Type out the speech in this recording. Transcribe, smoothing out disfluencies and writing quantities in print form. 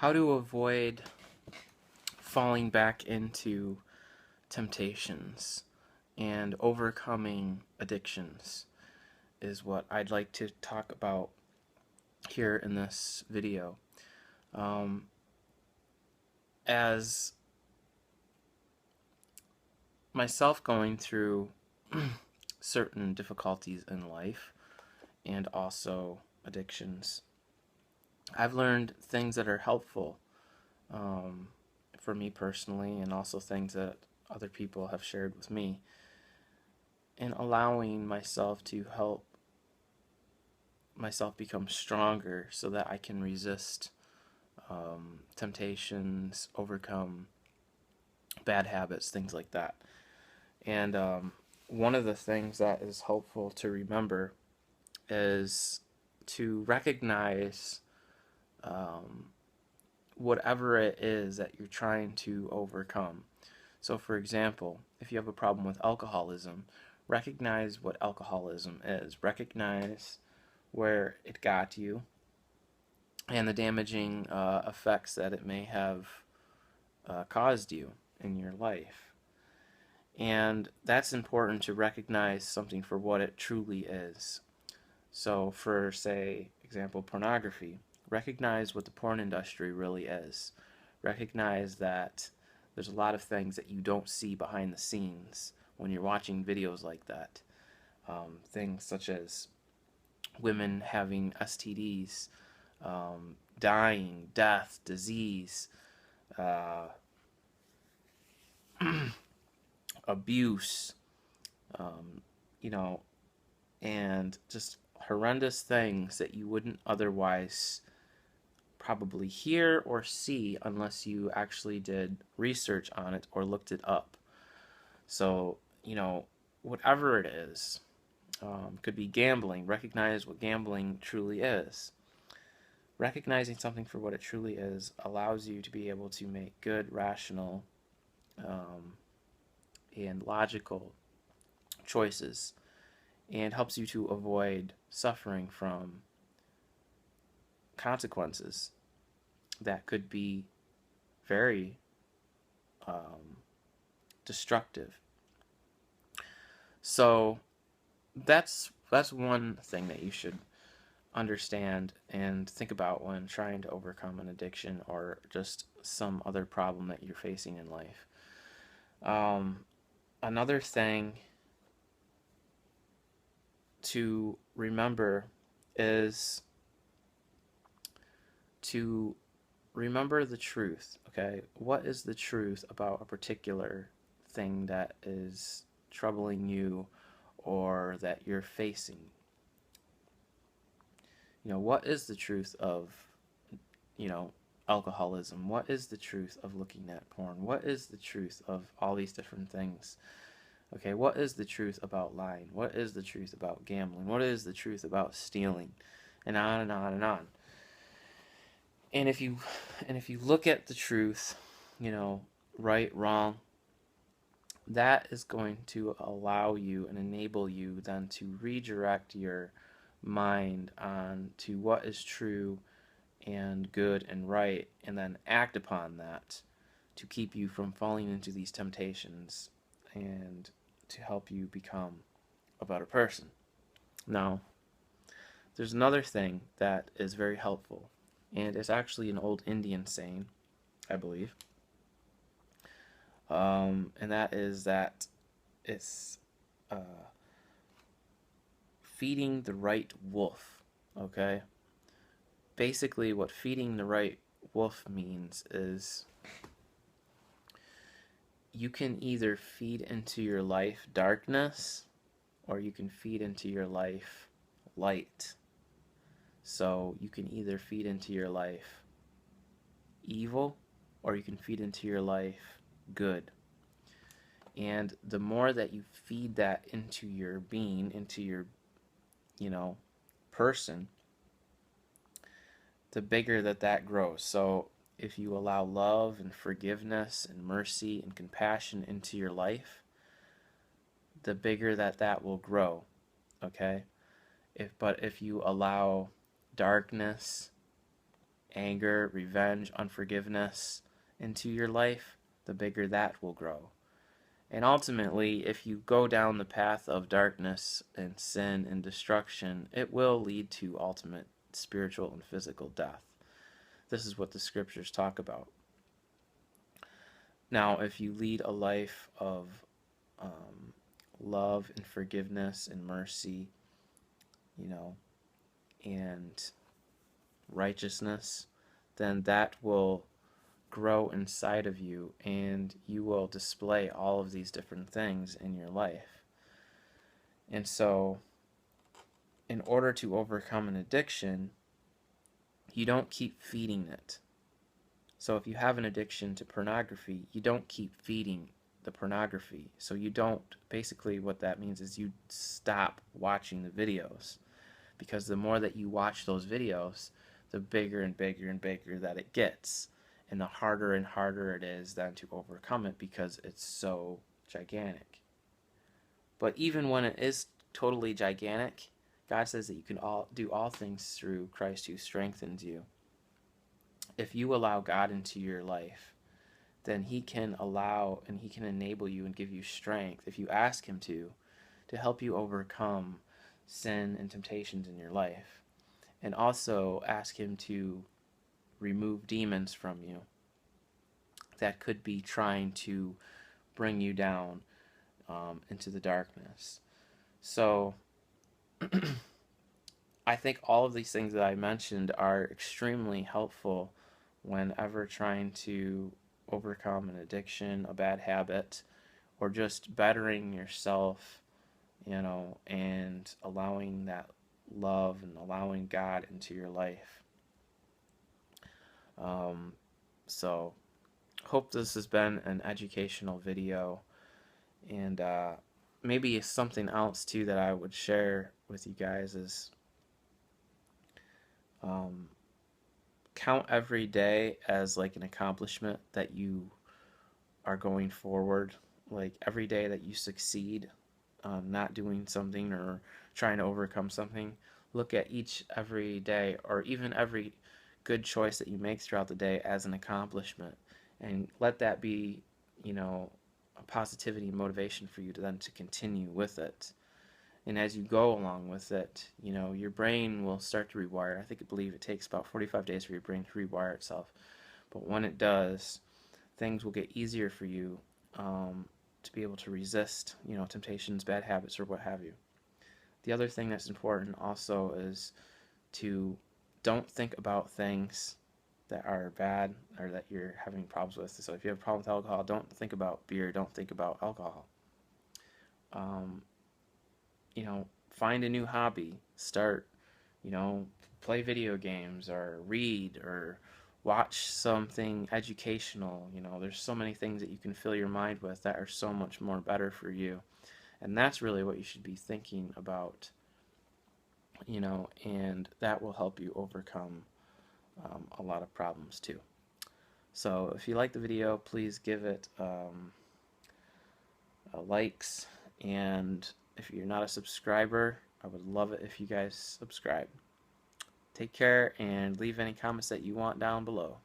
How to avoid falling back into temptations and overcoming addictions is what I'd like to talk about here in this video. Um, as myself going through certain difficulties in life and also addictions, I've learned things that are helpful um, for me personally, and also things that other people have shared with me, in allowing myself to help myself become stronger so that I can resist temptations, overcome bad habits, things like that. And one of the things that is helpful to remember is to recognize um, whatever it is that you're trying to overcome. So, for example, if you have a problem with alcoholism, recognize what alcoholism is. Recognize where it got you and the damaging effects that it may have caused you in your life. And that's important to recognize something for what it truly is. So, for, say, example, pornography, recognize what the porn industry really is. Recognize that there's a lot of things that you don't see behind the scenes when you're watching videos like that. Things such as women having STDs, dying, death, disease, uh, abuse, um, you know, and just horrendous things that you wouldn't otherwise probably hear or see unless you actually did research on it or looked it up. So, whatever it is, could be gambling. Recognize what gambling truly is. Recognizing something for what it truly is allows you to be able to make good, rational, um, and logical choices, and helps you to avoid suffering from consequences that could be very um, destructive. So that's one thing that you should understand and think about when trying to overcome an addiction or just some other problem that you're facing in life. Um, Another thing to remember is to remember the truth, okay? What is the truth about a particular thing that is troubling you or that you're facing? What is the truth of, you know, alcoholism? What is the truth of looking at porn? What is the truth of all these different things? Okay, what is the truth about lying? What is the truth about gambling? What is the truth about stealing? And on and on and on. And if you look at the truth, right, wrong, that is going to allow you and enable you then to redirect your mind on to what is true and good and right, and then act upon that to keep you from falling into these temptations and to help you become a better person. Now, there's another thing that is very helpful, and it's actually an old Indian saying, I believe, and that is that it's feeding the right wolf, okay? Basically, what feeding the right wolf means is you can either feed into your life darkness or you can feed into your life light. So you can either feed into your life evil or you can feed into your life good. And the more that you feed that into your being, into your, person, the bigger that grows. So if you allow love and forgiveness and mercy and compassion into your life, the bigger that will grow, okay? But if you allow darkness anger, revenge, unforgiveness into your life, the bigger that will grow. And ultimately, if you go down the path of darkness and sin and destruction, it will lead to ultimate spiritual and physical death. This is what the scriptures talk about. Now, if you lead a life of love and forgiveness and mercy, and righteousness, then that will grow inside of you and you will display all of these different things in your life. And so, in order to overcome an addiction, you don't keep feeding it. So if you have an addiction to pornography, you don't keep feeding the pornography. So you don't, basically what that means is you stop watching the videos. Because the more that you watch those videos, the bigger and bigger and bigger that it gets. And the harder and harder it is then to overcome it because it's so gigantic. But even when it is totally gigantic, God says that you can do all things through Christ who strengthens you. If you allow God into your life, then He can allow and He can enable you and give you strength, if you ask Him to help you overcome sin and temptations in your life. And also ask Him to remove demons from you that could be trying to bring you down into the darkness. So I think all of these things that I mentioned are extremely helpful whenever trying to overcome an addiction, a bad habit, or just bettering yourself, and allowing that love and allowing God into your life. So hope this has been an educational video, and maybe something else too that I would share with you guys is count every day as like an accomplishment that you are going forward. Like every day that you succeed not doing something or trying to overcome something, look at every day or even every good choice that you make throughout the day as an accomplishment, and let that be a positivity and motivation for you to then to continue with it. And as you go along with it, your brain will start to rewire. I believe it takes about 45 days for your brain to rewire itself. But when it does, things will get easier for you to be able to resist, temptations, bad habits, or what have you. The other thing that's important also is to don't think about things that are bad or that you're having problems with. So if you have a problem with alcohol, don't think about beer, don't think about alcohol. Find a new hobby. Start, play video games or read or watch something educational. There's so many things that you can fill your mind with that are so much more better for you. And that's really what you should be thinking about, and that will help you overcome a lot of problems too. So if you like the video, please give it likes, and if you're not a subscriber, I would love it if you guys subscribe. Take care and leave any comments that you want down below.